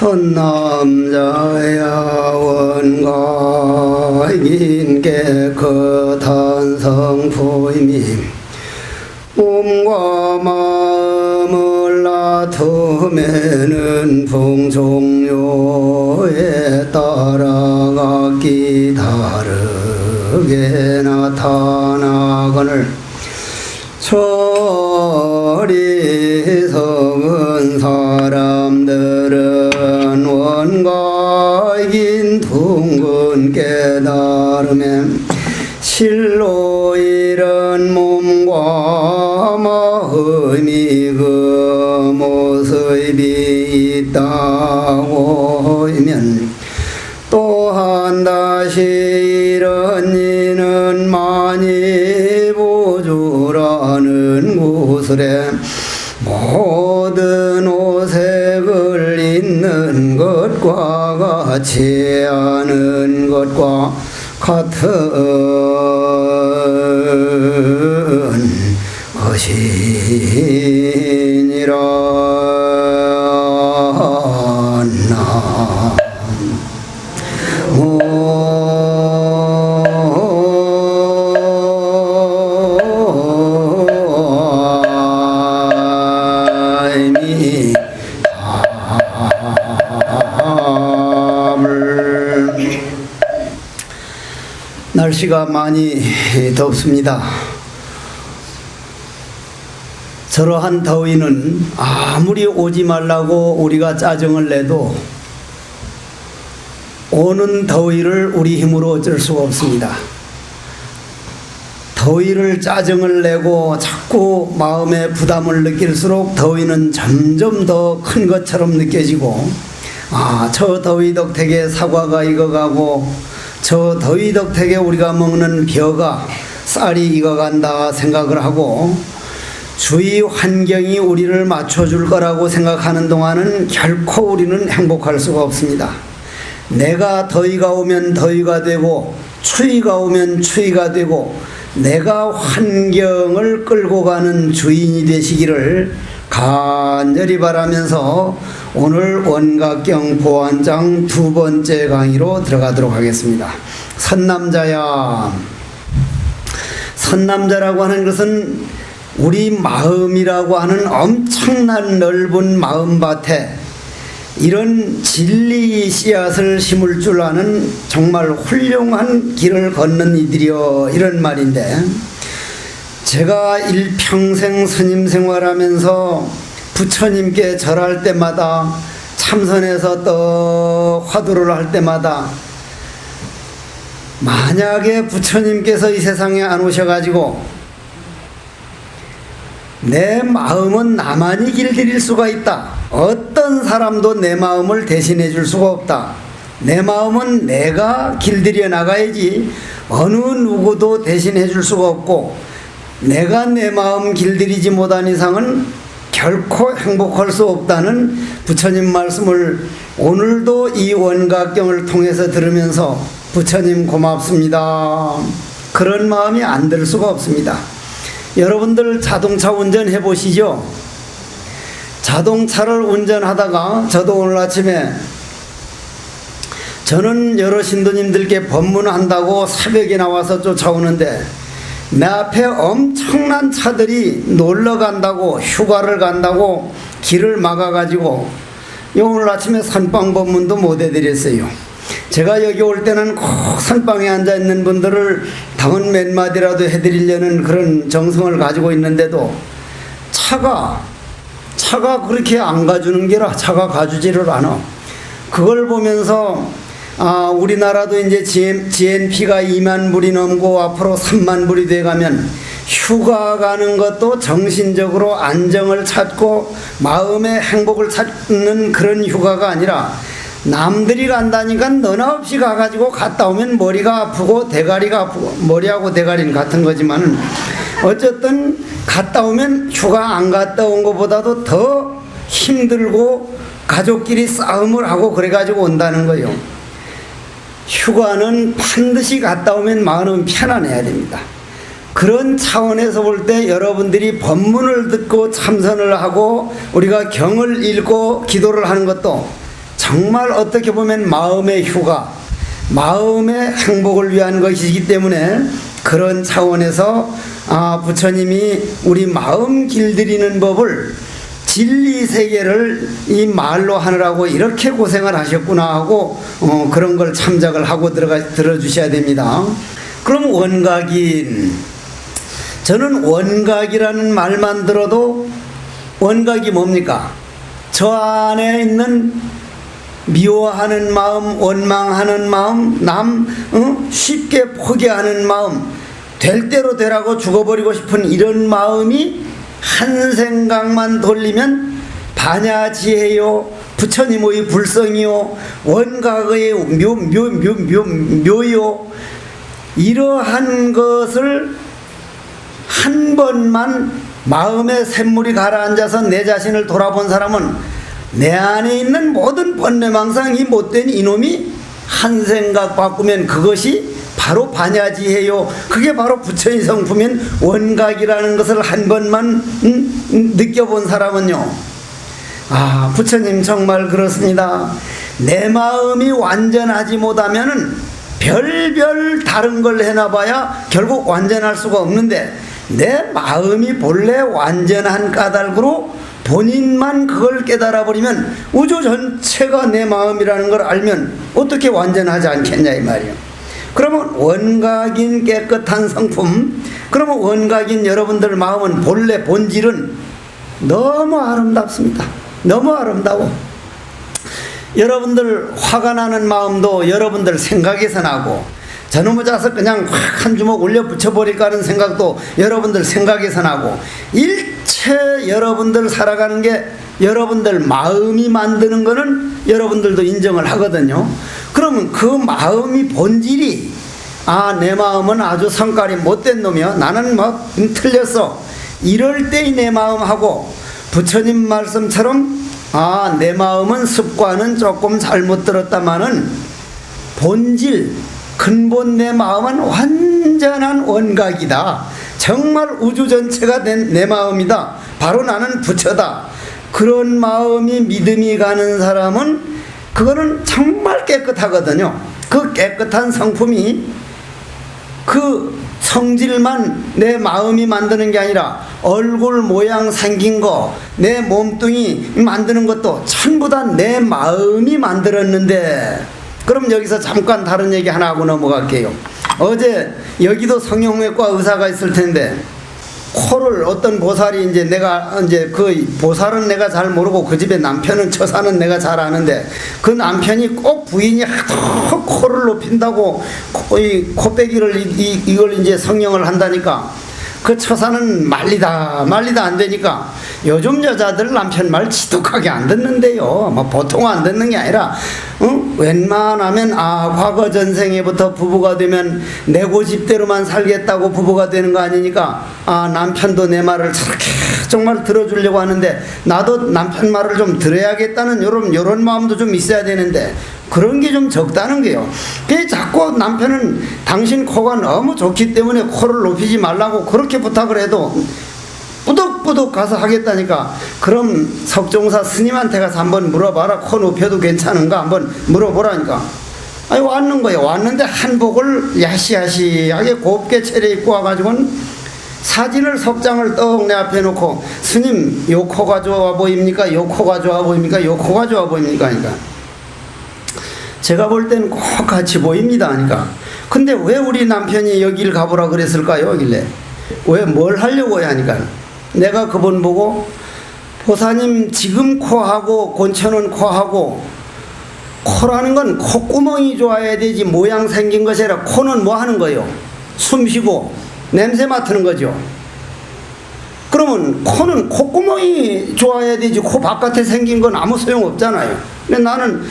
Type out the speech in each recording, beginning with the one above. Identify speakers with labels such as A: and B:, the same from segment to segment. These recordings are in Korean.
A: 선남자야 원가인 깨끗한 성품이 몸과 마음을 놔두면은 풍종요에 따라가기 다르게 나타나거늘 어리석은 사람들은 원가인 둥근 깨달음에 실로 이런 몸과 마음이 그 모습이 있다고 하면 또한 다시 이런 이는 많이 보주라는 구슬에 모든 오색을 있는 것과 같이 하는 것과 같은 것이니라. 날씨가 많이 덥습니다. 저러한 더위는 아무리 오지 말라고 우리가 짜증을 내도 오는 더위를 우리 힘으로 어쩔 수가 없습니다. 더위를 짜증을 내고 자꾸 마음에 부담을 느낄수록 더위는 점점 더 큰 것처럼 느껴지고, 저 더위 덕택에 사과가 익어가고 저 더위 덕택에 우리가 먹는 벼가 쌀이 익어간다 생각을 하고 주위 환경이 우리를 맞춰줄 거라고 생각하는 동안은 결코 우리는 행복할 수가 없습니다. 내가 더위가 오면 더위가 되고 추위가 오면 추위가 되고 내가 환경을 끌고 가는 주인이 되시기를 간절히 바라면서 오늘 원각경 보안장 두 번째 강의로 들어가도록 하겠습니다. 선남자야. 선남자라고 하는 것은 우리 마음이라고 하는 엄청난 넓은 마음밭에 이런 진리 씨앗을 심을 줄 아는 정말 훌륭한 길을 걷는 이들이여, 이런 말인데, 제가 일평생 스님 생활하면서 부처님께 절할 때마다 참선해서 또 화두를 할 때마다 만약에 부처님께서 이 세상에 안 오셔가지고 내 마음은 나만이 길들일 수가 있다, 어떤 사람도 내 마음을 대신해 줄 수가 없다, 내 마음은 내가 길들여 나가야지 어느 누구도 대신해 줄 수가 없고 내가 내 마음 길들이지 못한 이상은 결코 행복할 수 없다는 부처님 말씀을 오늘도 이 원각경을 통해서 들으면서 부처님 고맙습니다, 그런 마음이 안 들 수가 없습니다. 여러분들 자동차 운전해 보시죠. 자동차를 운전하다가 저도 오늘 아침에 저는 여러 신도님들께 법문한다고 새벽에 나와서 쫓아오는데 내 앞에 엄청난 차들이 놀러 간다고, 휴가를 간다고 길을 막아가지고 오늘 아침에 선빵 법문도 못 해드렸어요. 제가 여기 올 때는 꼭 선빵에 앉아있는 분들을 당은 몇 마디라도 해드리려는 그런 정성을 가지고 있는데도 차가 그렇게 안 가주는 게라, 차가 가주지를 않아. 그걸 보면서 우리나라도 이제 GNP가 2만 불이 넘고 앞으로 3만 불이 돼가면 휴가 가는 것도 정신적으로 안정을 찾고 마음의 행복을 찾는 그런 휴가가 아니라 남들이 간다니까 너나 없이 가가지고 갔다 오면 머리가 아프고 대가리가 아프고, 머리하고 대가리는 같은 거지만 어쨌든 갔다 오면 휴가 안 갔다 온 것보다도 더 힘들고 가족끼리 싸움을 하고 그래가지고 온다는 거예요. 휴가는 반드시 갔다 오면 마음은 편안해야 됩니다. 그런 차원에서 볼 때 여러분들이 법문을 듣고 참선을 하고 우리가 경을 읽고 기도를 하는 것도 정말 어떻게 보면 마음의 휴가, 마음의 행복을 위한 것이기 때문에 그런 차원에서 부처님이 우리 마음 길들이는 법을 진리 세계를 이 말로 하느라고 이렇게 고생을 하셨구나 하고 그런 걸 참작을 하고 들어주셔야 됩니다. 그럼 원각인, 저는 원각이라는 말만 들어도 원각이 뭡니까? 저 안에 있는 미워하는 마음, 원망하는 마음, 쉽게 포기하는 마음, 될 대로 되라고 죽어버리고 싶은 이런 마음이 한 생각만 돌리면 반야지혜요, 부처님의 불성이요, 원각의 묘요, 이러한 것을 한 번만 마음의 샘물이 가라앉아서 내 자신을 돌아본 사람은 내 안에 있는 모든 번뇌망상, 이 못된 이놈이 한 생각 바꾸면 그것이 바로 반야지혜요, 그게 바로 부처의 성품인 원각이라는 것을 한 번만 느껴본 사람은요, 부처님 정말 그렇습니다. 내 마음이 완전하지 못하면은 별별 다른 걸 해놔봐야 결국 완전할 수가 없는데, 내 마음이 본래 완전한 까닭으로 본인만 그걸 깨달아 버리면 우주 전체가 내 마음이라는 걸 알면 어떻게 완전하지 않겠냐 이 말이에요. 그러면 원각인 깨끗한 성품, 그러면 원각인 여러분들 마음은 본래 본질은 너무 아름답습니다. 너무 아름다워. 여러분들 화가 나는 마음도 여러분들 생각에서 나고, 저놈의 자석 그냥 확 한 주먹 올려 붙여버릴까 하는 생각도 여러분들 생각에서 나고, 일체 여러분들 살아가는 게 여러분들 마음이 만드는 거는 여러분들도 인정을 하거든요. 그러면 그 마음이 본질이 내 마음은 아주 성깔이 못된 놈이야, 나는 막 틀렸어, 이럴 때의 내 마음하고 부처님 말씀처럼 내 마음은 습관은 조금 잘못 들었다마는 본질 근본 내 마음은 완전한 원각이다, 정말 우주 전체가 된 내 마음이다, 바로 나는 부처다, 그런 마음이 믿음이 가는 사람은 그거는 정말 깨끗하거든요. 그 깨끗한 성품이 그 성질만 내 마음이 만드는 게 아니라 얼굴 모양 생긴 거, 내 몸뚱이 만드는 것도 전부 다 내 마음이 만들었는데, 그럼 여기서 잠깐 다른 얘기 하나 하고 넘어갈게요. 어제 여기도 성형외과 의사가 있을 텐데, 코를 어떤 보살이 내가 그 보살은 내가 잘 모르고 그 집에 남편은 처사는 내가 잘 아는데, 그 남편이 꼭 부인이 하도 코를 높인다고 코빼기를 이걸 성형을 한다니까 그 처사는 말리다 안 되니까 요즘 여자들 남편 말 지독하게 안 듣는데요. 뭐 보통 안 듣는 게 아니라 웬만하면 과거 전생에부터 부부가 되면 내 고집대로만 살겠다고 부부가 되는 거 아니니까 남편도 내 말을 저렇게 정말 들어주려고 하는데 나도 남편 말을 좀 들어야겠다는 요런 마음도 좀 있어야 되는데 그런 게 좀 적다는 게요. 그게 자꾸 남편은 당신 코가 너무 좋기 때문에 코를 높이지 말라고 그렇게 부탁을 해도 뿌덕뿌덕 가서 하겠다니까. 그럼 석종사 스님한테 가서 한번 물어봐라. 코 높여도 괜찮은가 한번 물어보라니까. 아니 왔는 거예요. 왔는데 한복을 야시야시하게 곱게 차려입고 와가지고는 사진을 석장을 떡 내 앞에 놓고 스님 요 코가 좋아 보입니까? 요 코가 좋아 보입니까? 요 코가 좋아 보입니까? 하니까 제가 볼 때는 꼭 같이 보입니다 하니까. 근데 왜 우리 남편이 여길 가보라 그랬을까요? 하길래 왜 뭘 하려고 하니까 내가 그분 보고 보사님 지금 코하고 곤천은 코하고 코라는 건 콧구멍이 좋아야 되지 모양 생긴 것이 아니라 코는 뭐 하는 거예요? 숨 쉬고 냄새 맡는 거죠. 그러면 코는 콧구멍이 좋아야 되지 코 바깥에 생긴 건 아무 소용 없잖아요. 근데 나는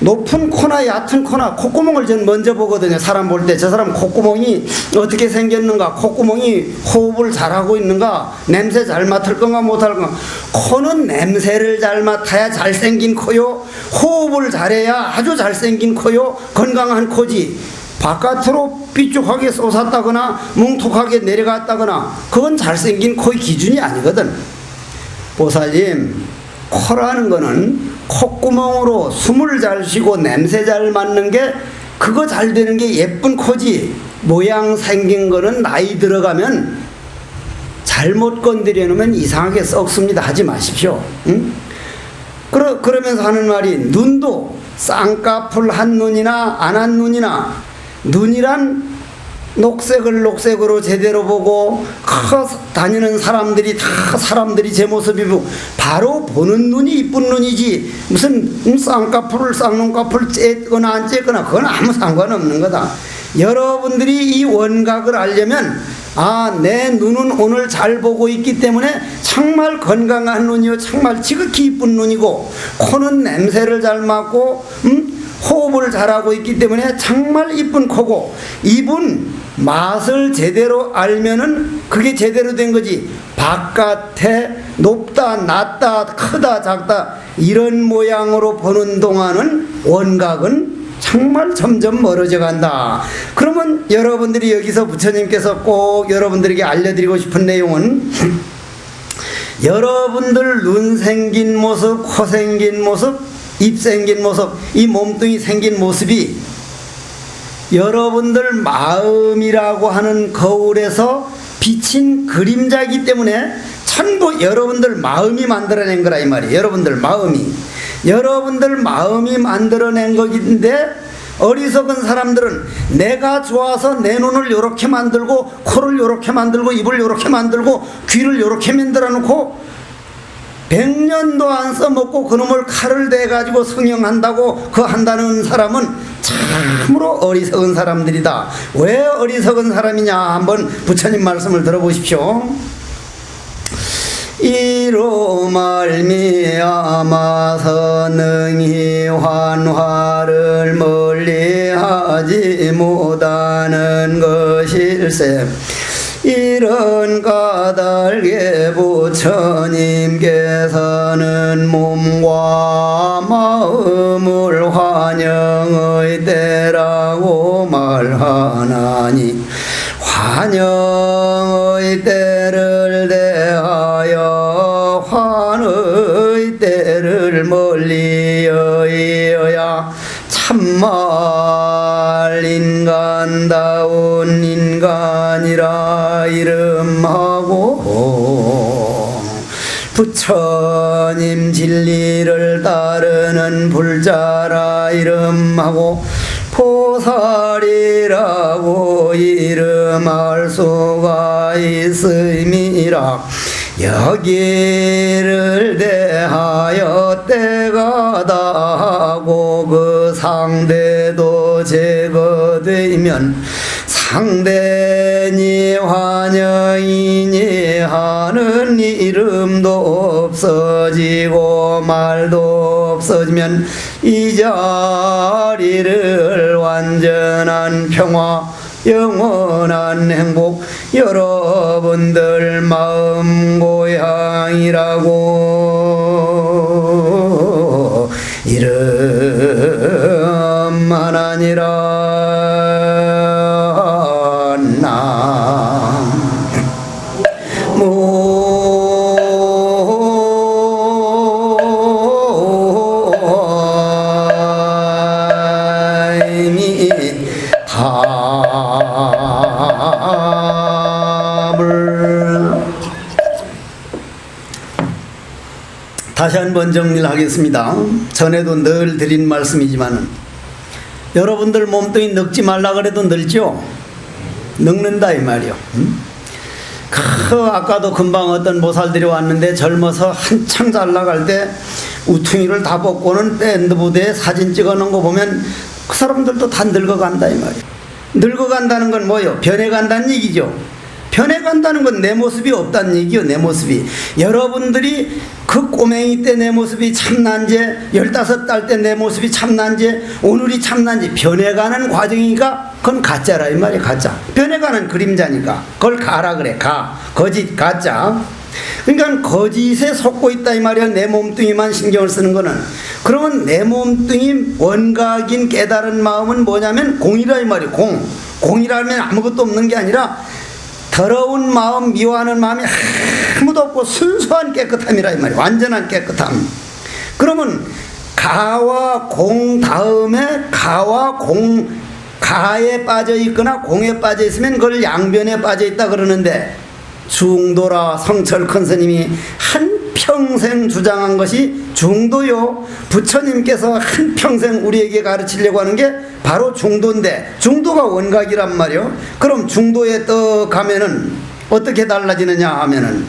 A: 높은 코나 얕은 코나 콧구멍을 전 먼저 보거든요. 사람 볼 때 저 사람 콧구멍이 어떻게 생겼는가, 콧구멍이 호흡을 잘하고 있는가, 냄새 잘 맡을 건가 못할 건가. 코는 냄새를 잘 맡아야 잘생긴 코요, 호흡을 잘해야 아주 잘생긴 코요, 건강한 코지. 바깥으로 삐죽하게 솟았다거나 뭉툭하게 내려갔다거나 그건 잘생긴 코의 기준이 아니거든. 보살님 코라는 거는 콧구멍으로 숨을 잘 쉬고 냄새 잘 맡는 게 그거 잘 되는 게 예쁜 코지, 모양 생긴 거는 나이 들어가면 잘못 건드려 놓으면 이상하게 썩습니다. 하지 마십시오. 응? 그러면서 하는 말이, 눈도 쌍꺼풀 한 눈이나 안 한 눈이나, 눈이란 녹색으로 제대로 보고 다니는 사람들이 다 사람들이 제 모습이 바로 보는 눈이 이쁜 눈이지, 무슨 쌍눈꺼풀을 쬐거나 안 쬐거나 그건 아무 상관없는 거다. 여러분들이 이 원각을 알려면, 내 눈은 오늘 잘 보고 있기 때문에 정말 건강한 눈이요, 정말 지극히 이쁜 눈이고, 코는 냄새를 잘 맡고 호흡을 잘하고 있기 때문에 정말 이쁜 코고, 입은 맛을 제대로 알면은 그게 제대로 된 거지, 바깥에 높다 낮다 크다 작다 이런 모양으로 보는 동안은 원각은 정말 점점 멀어져 간다. 그러면 여러분들이 여기서 부처님께서 꼭 여러분들에게 알려드리고 싶은 내용은, 여러분들 눈 생긴 모습, 코 생긴 모습, 입 생긴 모습, 이 몸뚱이 생긴 모습이 여러분들 마음이라고 하는 거울에서 비친 그림자이기 때문에 전부 여러분들 마음이 만들어낸 거라 이 말이에요. 여러분들 마음이 만들어낸 거긴데, 어리석은 사람들은 내가 좋아서 내 눈을 요렇게 만들고, 코를 요렇게 만들고, 입을 요렇게 만들고, 귀를 요렇게 만들어 놓고 100년도 안 써먹고 그놈을 칼을 대가지고 성형한다고 한다는 사람은 참으로 어리석은 사람들이다. 왜 어리석은 사람이냐, 한번 부처님 말씀을 들어보십시오. 이로 말미암아서 능히 환화를 멀리하지 못하는 것일세. 이런 까닭에 부처님께서는 몸과 마음을 환영의 때라고 말하나니, 환영의 때를 대하여 환의 때를 멀리 여의어야 참말 인간다운 인간이라 이름하고, 부처님 진리를 따르는 불자라 이름하고, 보살이라고 이름할 수가 있음이라. 여기를 대하여 때가 다하고 그 상대도 제거되면 상대니 환영이니 하는 이름도 없어지고 말도 없어지면 이 자리를 완전한 평화, 영원한 행복, 여러분들 마음 고향이라고 이름만 아니라 다시 한번 정리를 하겠습니다. 전에도 늘 드린 말씀이지만, 여러분들 몸뚱이 늙지 말라 그래도 늙죠? 늙는다 이 말이요. 아까도 금방 어떤 보살들이 왔는데 젊어서 한창 잘 나갈 때 우퉁이를 다 벗고는 밴드 부대에 사진 찍어 놓은 거 보면 그 사람들도 다 늙어간다 이 말이에요. 늙어간다는 건 뭐예요? 변해간다는 얘기죠. 변해간다는 건 내 모습이 없다는 얘기요. 내 모습이, 여러분들이 그 꼬맹이 때 내 모습이 참난지, 15달 때 내 모습이 참난지, 오늘이 참난지 변해가는 과정이니까 그건 가짜라 이 말이야. 가짜. 변해가는 그림자니까 그걸 가라 그래. 거짓, 가짜. 그러니까 거짓에 속고 있다 이 말이야. 내 몸뚱이만 신경을 쓰는 거는. 그러면 내 몸뚱이 원각인 깨달은 마음은 뭐냐면 공이라 이 말이야. 공이라면 아무것도 없는 게 아니라 더러운 마음, 미워하는 마음이 아무도 없고 깨끗하고 순수한 깨끗함이라 이 말이에요. 완전한 깨끗함. 그러면 가와 공 다음에 가와 공, 가에 빠져 있거나 공에 빠져 있으면 그걸 양변에 빠져 있다 그러는데, 중도라 성철 큰 스님이 한평생 주장한 것이 중도요. 부처님께서 한평생 우리에게 가르치려고 하는 게 바로 중도인데, 중도가 원각이란 말이요. 그럼 중도에 또 가면은 어떻게 달라지느냐 하면은,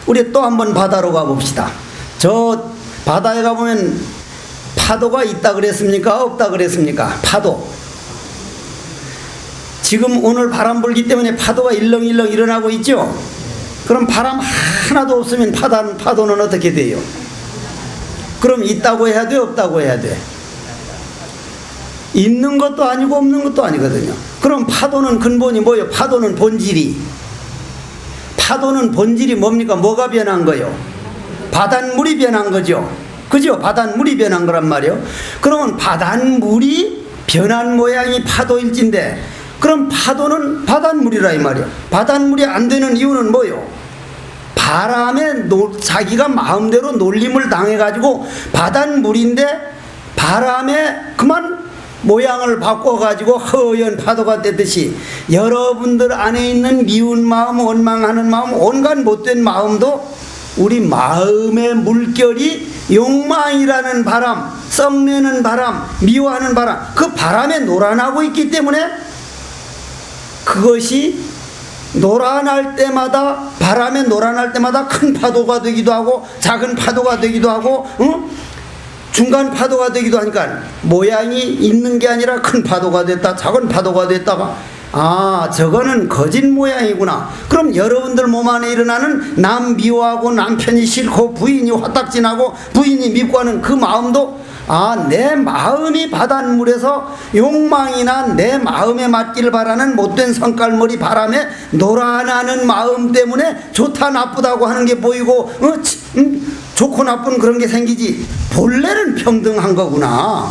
A: 우리 또 한번 바다로 가봅시다. 저 바다에 가보면 파도가 있다 그랬습니까? 없다 그랬습니까? 파도. 지금 오늘 바람 불기 때문에 파도가 일렁일렁 일어나고 있죠? 그럼 바람 하나도 없으면 파도는 어떻게 돼요? 그럼 있다고 해야 돼? 없다고 해야 돼? 있는 것도 아니고 없는 것도 아니거든요. 그럼 파도는 근본이 뭐예요? 파도는 본질이 뭡니까? 뭐가 변한 거예요? 바닷물이 변한 거죠. 그죠? 바닷물이 변한 거란 말이에요. 그러면 바닷물이 변한 모양이 파도일진데, 그럼 파도는 바닷물이라 이 말이에요. 바닷물이 안 되는 이유는 뭐예요? 바람에 자기가 마음대로 놀림을 당해가지고 바닷물인데 바람에 그만 모양을 바꿔가지고 허연 파도가 되듯이, 여러분들 안에 있는 미운 마음, 원망하는 마음, 온갖 못된 마음도 우리 마음의 물결이 욕망이라는 바람, 썩내는 바람, 미워하는 바람, 그 바람에 놀아나고 있기 때문에 그것이 놀아날 때마다, 바람에 놀아날 때마다 큰 파도가 되기도 하고 작은 파도가 되기도 하고 중간 파도가 되기도 하니까, 모양이 있는 게 아니라 큰 파도가 됐다, 작은 파도가 됐다가, 아, 저거는 거짓 모양이구나. 그럼 여러분들 몸 안에 일어나는 남 미워하고 남편이 싫고 부인이 화딱지나고 부인이 밉고 하는 그 마음도, 아, 내 마음이 바닷물에서 욕망이나 내 마음에 맞기를 바라는 못된 성깔머리 바람에 놀아나는 마음 때문에 좋다 나쁘다고 하는 게 보이고, 좋고 나쁜 그런 게 생기지, 본래는 평등한 거구나.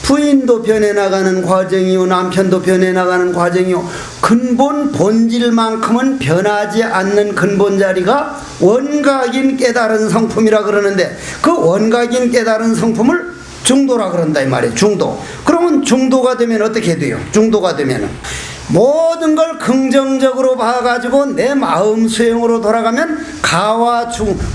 A: 부인도 변해나가는 과정이요, 남편도 변해나가는 과정이요, 근본 본질만큼은 변하지 않는 근본 자리가 원각인 깨달은 성품이라 그러는데, 그 원각인 깨달은 성품을 중도라 그런다 이 말이에요. 중도. 그러면 중도가 되면 어떻게 돼요? 중도가 되면은 모든 걸 긍정적으로 봐가지고 내 마음 수행으로 돌아가면 가와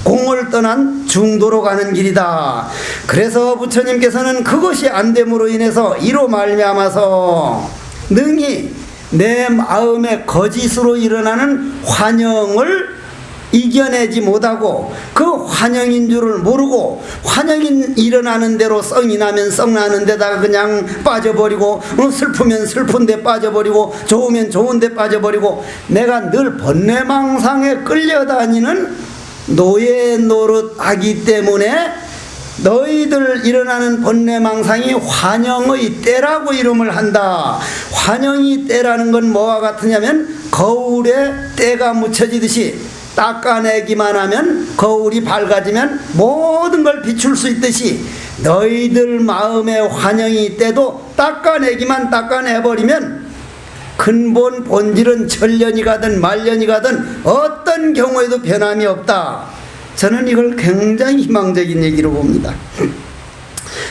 A: 공을 떠난 중도로 가는 길이다. 그래서 부처님께서는 그것이 안 됨으로 인해서 이로 말미암아서 능히 내 마음의 거짓으로 일어나는 환영을 이겨내지 못하고, 그 환영인 줄을 모르고 환영인 일어나는 대로 썽이 나면 썽 나는 데다가 그냥 빠져버리고, 슬프면 슬픈 데 빠져버리고, 좋으면 좋은 데 빠져버리고, 내가 늘 번뇌망상에 끌려다니는 노예 노릇하기 때문에 너희들 일어나는 번뇌망상이 환영의 때라고 이름을 한다. 환영의 때라는 건 뭐와 같으냐면, 거울에 때가 묻혀지듯이 닦아내기만 하면, 거울이 밝아지면 모든 걸 비출 수 있듯이, 너희들 마음의 환영이 때도 닦아내기만 닦아내버리면 근본 본질은 천년이 가든 말년이 가든 어떤 경우에도 변함이 없다. 저는 이걸 굉장히 희망적인 얘기로 봅니다.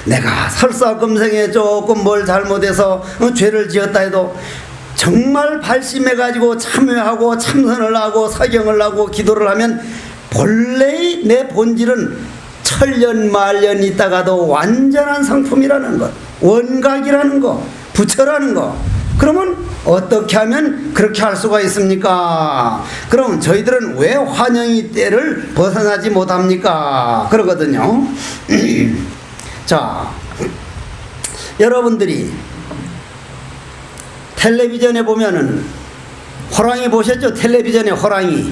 A: 내가 설사 금생에 조금 뭘 잘못해서 죄를 지었다 해도 정말 발심해가지고 참여하고 참선을 하고 사경을 하고 기도를 하면 본래의 내 본질은 천년 말년 있다가도 완전한 성품이라는 것, 원각이라는 것, 부처라는 것. 그러면 어떻게 하면 그렇게 할 수가 있습니까? 그럼 저희들은 왜 환영의 때를 벗어나지 못합니까? 그러거든요. 자, 여러분들이 텔레비전에 보면은 호랑이 보셨죠? 텔레비전에 호랑이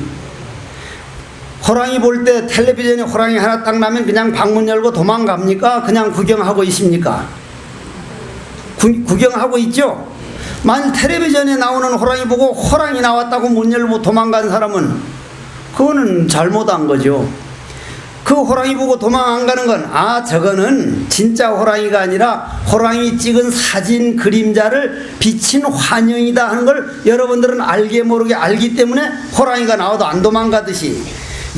A: 볼 때 텔레비전에 호랑이 하나 딱 나면 그냥 방문 열고 도망갑니까? 그냥 구경하고 있습니까? 구경하고 있죠? 만일 텔레비전에 나오는 호랑이 보고 호랑이 나왔다고 문 열고 도망간 사람은 그거는 잘못한 거죠. 그 호랑이 보고 도망 안 가는 건, 아, 저거는 진짜 호랑이가 아니라 호랑이 찍은 사진 그림자를 비친 환영이다 하는 걸 여러분들은 알게 모르게 알기 때문에 호랑이가 나와도 안 도망가듯이,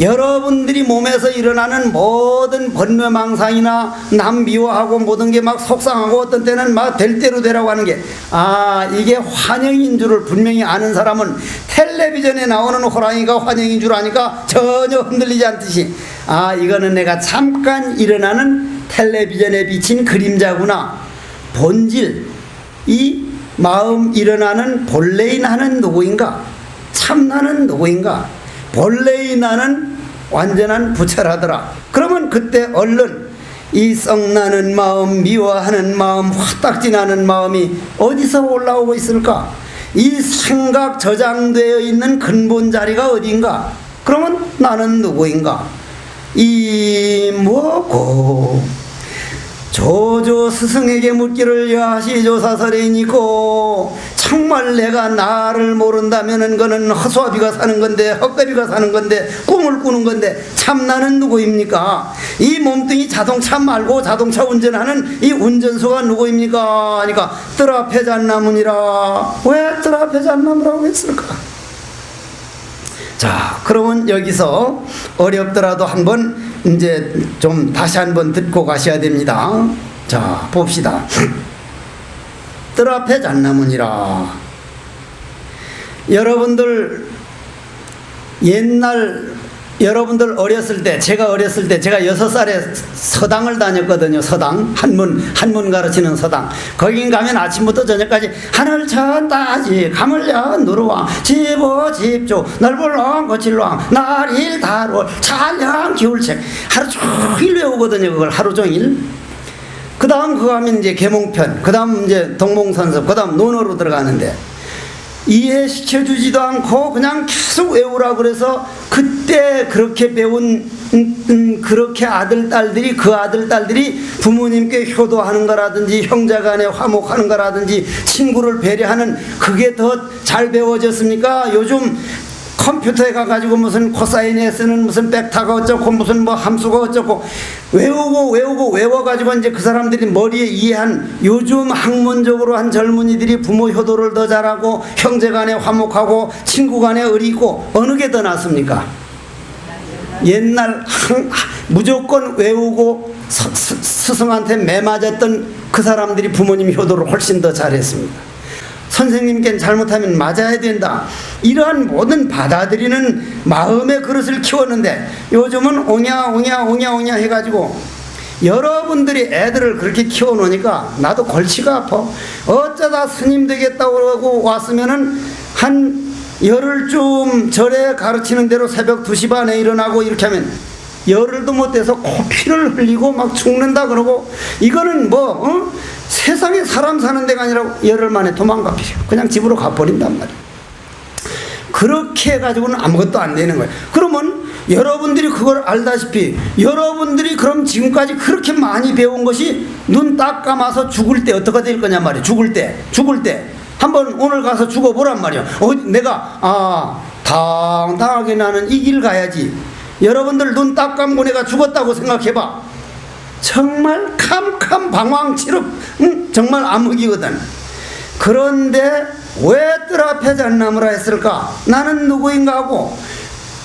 A: 여러분들이 몸에서 일어나는 모든 번뇌망상이나 남 미워하고 모든 게 막 속상하고 어떤 때는 막 될 대로 되라고 하는 게, 아, 이게 환영인 줄을 분명히 아는 사람은 텔레비전에 나오는 호랑이가 환영인 줄 아니까 전혀 흔들리지 않듯이, 아, 이거는 내가 잠깐 일어나는 텔레비전에 비친 그림자구나. 본질, 이 마음 일어나는 본래의 나는 누구인가? 참 나는 누구인가? 본래의 나는 완전한 부처라더라. 그러면 그때 얼른 이 썩나는 마음, 미워하는 마음, 화딱지나는 마음이 어디서 올라오고 있을까? 이 생각 저장되어 있는 근본 자리가 어딘가? 그러면 나는 누구인가? 이 뭐고 조조 스승에게 묻기를 여하시 조사설이니고, 정말 내가 나를 모른다면은 그는 허수아비가 사는 건데, 헛개비가 사는 건데, 꿈을 꾸는 건데, 참 나는 누구입니까? 이 몸뚱이 자동차 말고 자동차 운전하는 이 운전수가 누구입니까? 하니까 뜰 앞에 잣나무니라. 왜 뜰 앞에 잣나무라고 했을까? 자, 그러면 여기서 어렵더라도 한번 이제 좀 다시 한번 듣고 가셔야 됩니다. 자, 봅시다. 뜰 앞에 잣나무니라. 여러분들 옛날, 여러분들 어렸을 때, 제가 어렸을 때, 제가 6살에 서당을 다녔거든요. 서당, 한문 가르치는 서당. 거긴 가면 아침부터 저녁까지 하늘 천 따지 가물려 누르왕 집어 집조 넓을왕 거칠왕 날일 달월 찬양 기울책 하루 종일 외우거든요. 그걸 하루 종일. 그 다음 그거 하면 이제 계몽편, 그 다음 이제 동몽선섭, 그 다음 논어로 들어가는데, 이해시켜주지도 않고 그냥 계속 외우라 그래서 그때 그렇게 배운 그렇게 아들 딸들이, 그 아들 딸들이 부모님께 효도하는 거라든지 형제간에 화목하는 거라든지 친구를 배려하는 그게 더 잘 배워졌습니까? 요즘 컴퓨터에 가가지고 무슨 코사인에 쓰는 무슨 벡터가 어쩌고 무슨 뭐 함수가 어쩌고 외워가지고 이제 그 사람들이 머리에 이해한, 요즘 학문적으로 한 젊은이들이 부모 효도를 더 잘하고 형제간에 화목하고 친구간에 의리고, 어느 게 더 낫습니까? 옛날 무조건 외우고 스승한테 매맞았던 그 사람들이 부모님 효도를 훨씬 더 잘했습니다. 선생님께는 잘못하면 맞아야 된다, 이러한 모든 받아들이는 마음의 그릇을 키웠는데, 요즘은 옹야 해가지고 여러분들이 애들을 그렇게 키워놓으니까 나도 골치가 아파. 어쩌다 스님 되겠다고 하고 왔으면은 한 열흘쯤 절에 가르치는 대로 새벽 2시 반에 일어나고 이렇게 하면 열흘도 못 돼서 코피를 흘리고 막 죽는다 그러고, 이거는 뭐 세상에 사람 사는 데가 아니라 열흘 만에 도망가 버려. 그냥 집으로 가버린단 말이야. 그렇게 해가지고는 아무것도 안 되는 거예요. 그러면 여러분들이 그걸 알다시피, 여러분들이 그럼 지금까지 그렇게 많이 배운 것이 눈 딱 감아서 죽을 때 어떻게 될 거냐 말이야. 죽을 때 한번 오늘 가서 죽어보란 말이야. 내가 당당하게 나는 이 길 가야지. 여러분들 눈 딱 감고 내가 죽었다고 생각해봐. 정말 캄캄 방황치록 정말 암흑이거든. 그런데 왜 뜰 앞에 잣나무라 했을까? 나는 누구인가 하고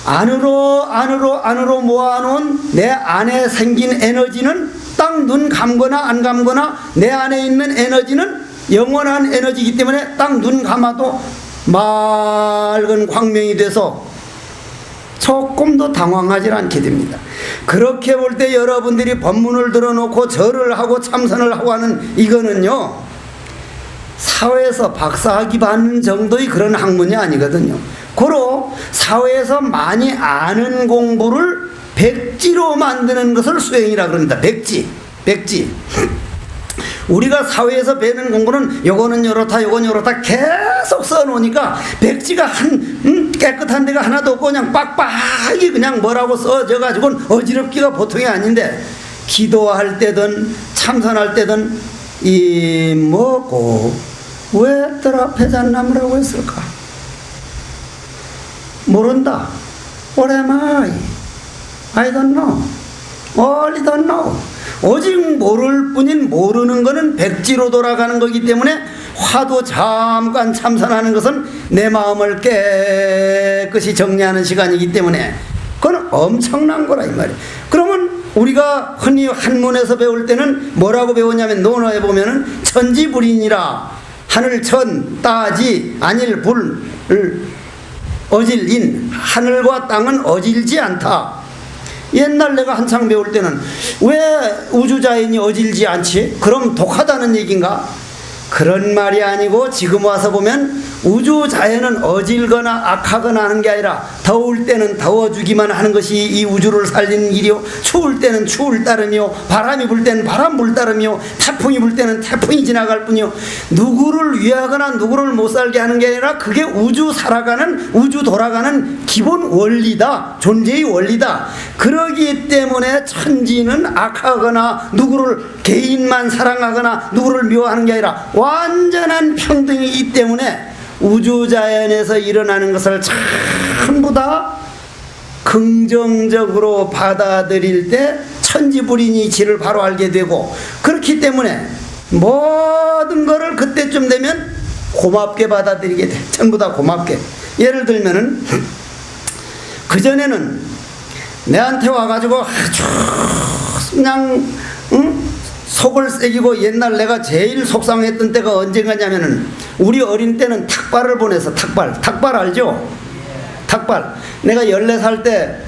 A: 안으로 모아놓은 내 안에 생긴 에너지는 딱 눈 감거나 안 감거나 내 안에 있는 에너지는 영원한 에너지이기 때문에 딱 눈 감아도 맑은 광명이 돼서 조금도 당황하지 않게 됩니다. 그렇게 볼 때 여러분들이 법문을 들어놓고 절을 하고 참선을 하고 하는 이거는요, 사회에서 박사학위 받는 정도의 그런 학문이 아니거든요. 고로 사회에서 많이 아는 공부를 백지로 만드는 것을 수행이라 그럽니다. 백지. 우리가 사회에서 배우는 공부는 요거는 요렇다 요건 요렇다 계속 써놓으니까 백지가 깨끗한 데가 하나도 없고 그냥 빡빡이 그냥 뭐라고 써져 가지고는 어지럽기가 보통이 아닌데, 기도할 때든 참선할 때든 이 뭐고 왜 뜰 앞에 잣나무라고 했을까? 모른다. What am I? I don't know. 멀리도 안 나오. 오직 모를 뿐인 모르는 것은 백지로 돌아가는 거기 때문에 화도 잠깐 참선하는 것은 내 마음을 깨끗이 정리하는 시간이기 때문에 그건 엄청난 거라 이 말이에요. 그러면 우리가 흔히 한문에서 배울 때는 뭐라고 배우냐면 논어에 보면은 천지불인이라 하늘 천 따지 아닐 불 어질인 하늘과 땅은 어질지 않다. 옛날 내가 한창 배울 때는 왜 우주자연이 어질지 않지? 그럼 독하다는 얘기인가? 그런 말이 아니고 지금 와서 보면 우주자연은 어질거나 악하거나 하는 게 아니라 더울 때는 더워주기만 하는 것이 이 우주를 살리는 일이요, 추울 때는 추울 따름이요, 바람이 불 때는 바람 불 따름이요, 태풍이 불 때는 태풍이 지나갈 뿐이요, 누구를 위하거나 누구를 못 살게 하는 게 아니라 그게 우주 살아가는, 우주 돌아가는 기본 원리다, 존재의 원리다. 그러기 때문에 천지는 악하거나 누구를 개인만 사랑하거나 누구를 미워하는 게 아니라 완전한 평등이기 때문에 우주자연에서 일어나는 것을 전부 다 긍정적으로 받아들일 때 천지불인이 이치를 바로 알게 되고, 그렇기 때문에 모든 것을 그때쯤 되면 고맙게 받아들이게 돼. 전부 다 고맙게. 예를 들면은 그전에는 내한테 와가지고 아주 그냥 속을 새기고, 옛날 내가 제일 속상했던 때가 언젠가냐면은 우리 어린 때는 탁발을 보내서 탁발 알죠? 탁발. 내가 14살 때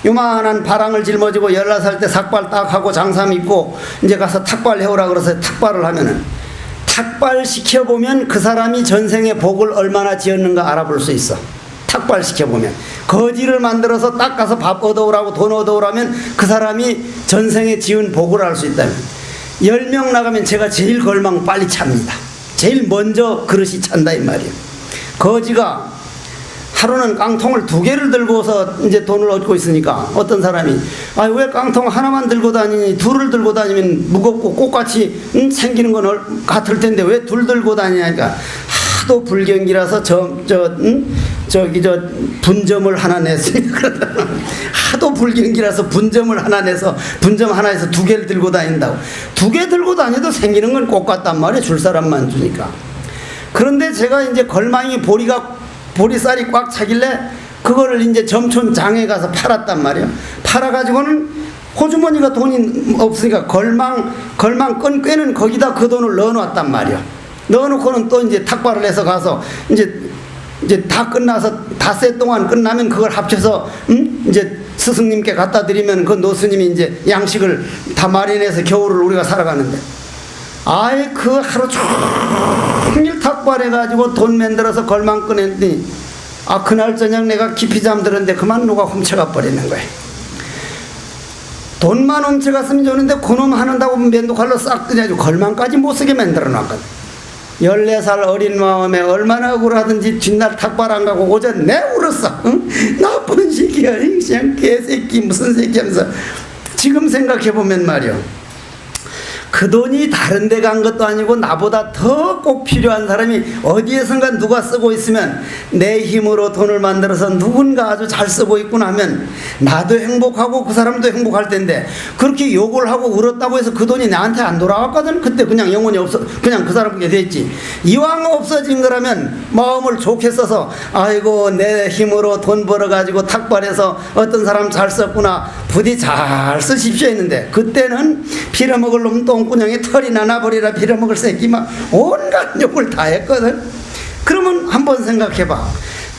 A: 요만한 바랑을 짊어지고 14살 때 삭발 딱 하고 장삼 입고 이제 가서 탁발 해오라 그래서 탁발을 하면은, 탁발 시켜보면 그 사람이 전생에 복을 얼마나 지었는가 알아볼 수 있어. 탁발 시켜보면 거지를 만들어서 딱 가서 밥 얻어오라고 돈 얻어오라면 그 사람이 전생에 지은 복을 알 수 있다면, 10명 나가면 제가 제일 걸망 빨리 찹니다. 제일 먼저 그릇이 찬다 이 말이에요. 거지가 하루는 깡통을 2개를 들고서 이제 돈을 얻고 있으니까 어떤 사람이 왜 깡통 하나만 들고 다니니, 2을 들고 다니면 무겁고 꽃같이 생기는 건 같을 텐데 왜 2 들고 다니냐니까, 하도 불경기라서 분점을 하나 냈습니다. 하도 불경기라서 분점을 하나 내서 분점 하나에서 2개를 들고 다닌다고. 2개 들고 다녀도 생기는 건 꽃 같단 말이에요. 줄 사람만 주니까. 그런데 제가 이제 걸망이 보리쌀이 꽉 차길래 그거를 이제 점촌장에 가서 팔았단 말이에요. 팔아가지고는 호주머니가 돈이 없으니까 걸망 끈 꿰는 거기다 그 돈을 넣어놨단 말이에요. 넣어놓고는 또 이제 탁발을 해서 가서 이제 다 끝나서 닷새 동안 끝나면 그걸 합쳐서 이제 스승님께 갖다 드리면 그 노스님이 이제 양식을 다 마련해서 겨울을 우리가 살아가는데, 아예 그 하루 종일 탁발해가지고 돈 만들어서 걸망 꺼냈더니 그날 저녁 내가 깊이 잠들었는데 그만 누가 훔쳐가 버리는 거예요. 돈만 훔쳐갔으면 좋은데 그놈 하는다고 맨도칼로 싹 뜯어가지고 걸망까지 못쓰게 만들어 놨거든. 14살 어린 마음에 얼마나 억울하든지 뒷날 탁발 안 가고 오전 내 울었어. 응? 나쁜 새끼야, 그냥 개새끼 무슨 새끼 하면서. 지금 생각해보면 말이요, 그 돈이 다른 데 간 것도 아니고 나보다 더 꼭 필요한 사람이 어디에선가 누가 쓰고 있으면 내 힘으로 돈을 만들어서 누군가 아주 잘 쓰고 있구나 하면 나도 행복하고 그 사람도 행복할 텐데, 그렇게 욕을 하고 울었다고 해서 그 돈이 나한테 안 돌아왔거든. 그때 그냥 영원히 그냥 그 사람에게 됐지. 이왕 없어진 거라면 마음을 좋게 써서 아이고 내 힘으로 돈 벌어가지고 탁발해서 어떤 사람 잘 썼구나, 부디 잘 쓰십시오 했는데, 그때는 빌어먹을 놈 똥구녕에 털이 나나버리라 빌어먹을 새끼 막 온갖 욕을 다 했거든. 그러면 한번 생각해봐.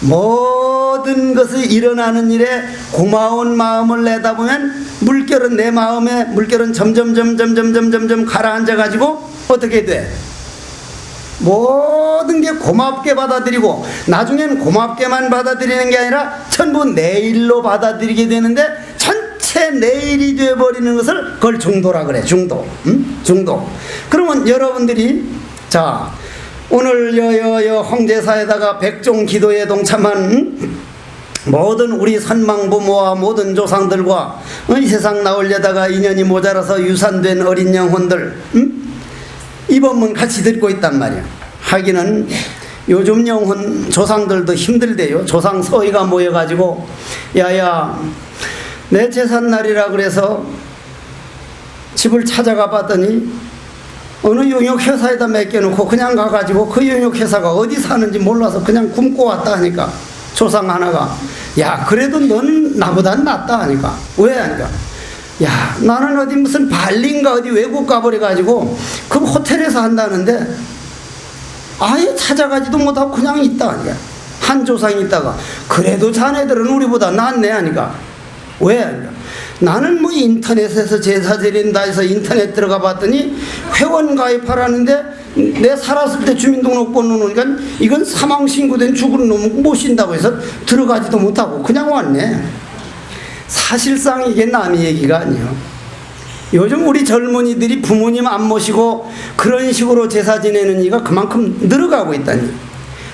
A: 모든 것이 일어나는 일에 고마운 마음을 내다 보면 물결은, 내 마음에 물결은 점점 가라앉아가지고 어떻게 돼? 모든 게 고맙게 받아들이고, 나중엔 고맙게만 받아들이는 게 아니라 전부 내 일로 받아들이게 되는데, 전체 내일이 되어버리는 것을 그걸 중도라 그래. 중도. 중도. 그러면 여러분들이 자 오늘 홍제사에다가 백종 기도에 동참한 모든 우리 선망부모와 모든 조상들과 이 세상 나오려다가 인연이 모자라서 유산된 어린 영혼들, 이 법문 같이 듣고 있단 말이야. 하기는 요즘 영혼 조상들도 힘들대요. 조상 서희가 모여가지고 야야 내 제삿날이라 그래서 집을 찾아가 봤더니 어느 용역회사에다 맡겨놓고 그냥 가가지고 그 용역회사가 어디 사는지 몰라서 그냥 굶고 왔다 하니까 조상 하나가 야 그래도 너는 나보단 낫다 하니까 왜 하니까 야 나는 어디 무슨 발리인가 어디 외국 가버려가지고 그 호텔에서 한다는데 아예 찾아가지도 못하고 그냥 있다 하니까 한 조상이 있다가 그래도 자네들은 우리보다 낫네 하니까 왜 하니까 나는 뭐 인터넷에서 제사 드린다 해서 인터넷 들어가 봤더니 회원 가입하라는데 내 살았을 때 주민등록번호 놓으니까 이건 사망 신고된 죽은 놈 모신다고 해서 들어가지도 못하고 그냥 왔네. 사실상 이게 남의 얘기가 아니에요. 요즘 우리 젊은이들이 부모님 안 모시고 그런 식으로 제사 지내는 이가 그만큼 늘어가고 있다니.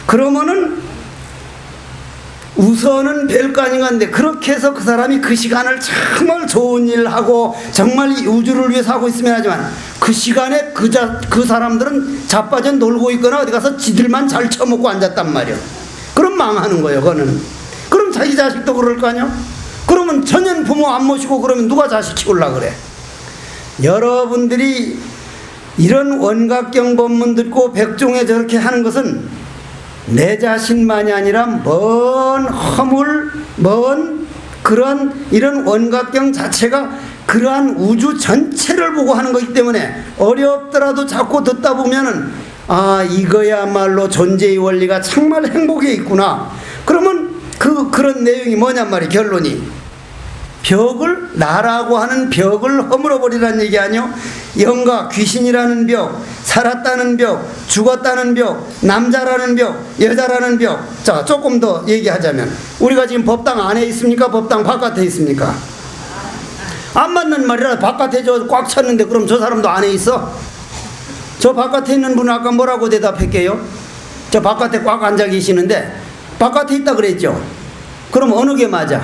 A: 그러면은 우선은 별거 아닌 건데 그렇게 해서 그 사람이 그 시간을 정말 좋은 일 하고 정말 우주를 위해서 하고 있으면 하지만 그 시간에 그 사람들은 자빠져 놀고 있거나 어디 가서 지들만 잘 처먹고 앉았단 말이야. 그럼 망하는 거예요. 그거는. 그럼 자기 자식도 그럴 거 아니야? 그러면 전혀 부모 안 모시고 그러면 누가 자식 키우려고 그래? 여러분들이 이런 원각경 법문 듣고 백종에 저렇게 하는 것은 내 자신만이 아니라 먼 허물, 먼 그런 이런 원각경 자체가 그러한 우주 전체를 보고 하는 거기 때문에 어렵더라도 자꾸 듣다 보면은 아 이거야말로 존재의 원리가 정말 행복에 있구나. 그러면 그런 내용이 뭐냔 말이에요. 결론이 벽을 나라고 하는 벽을 허물어버리라는 얘기 아니요? 영과 귀신이라는 벽, 살았다는 벽, 죽었다는 벽, 남자라는 벽, 여자라는 벽. 자 조금 더 얘기하자면 우리가 지금 법당 안에 있습니까? 법당 바깥에 있습니까? 안 맞는 말이라 바깥에 저 꽉 찼는데 그럼 저 사람도 안에 있어? 저 바깥에 있는 분은 아까 뭐라고 대답할게요? 저 바깥에 꽉 앉아 계시는데 바깥에 있다 그랬죠? 그럼 어느 게 맞아?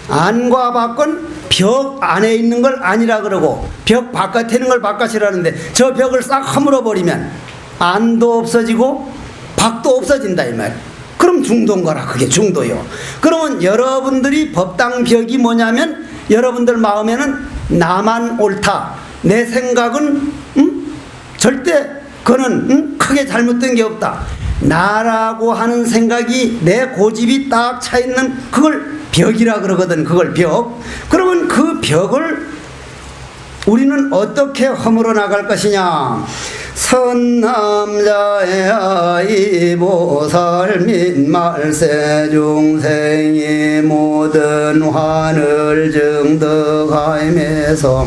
A: 안과 밖은 벽 안에 있는 걸 아니라 그러고 벽 바깥에 있는 걸 바깥이라는데 저 벽을 싹 허물어 버리면 안도 없어지고 밖도 없어진다 이 말. 그럼 중도인 거라. 그게 중도요. 그러면 여러분들이 법당 벽이 뭐냐면 여러분들 마음에는 나만 옳다. 내 생각은 절대 그는 크게 잘못된 게 없다. 나라고 하는 생각이 내 고집이 딱 차 있는 그걸 벽이라 그러거든. 그걸 벽. 그러면 그 벽을 우리는 어떻게 허물어 나갈 것이냐. 선남자의 아이 보살 및 말세 중생이 모든 환을 증득하임에서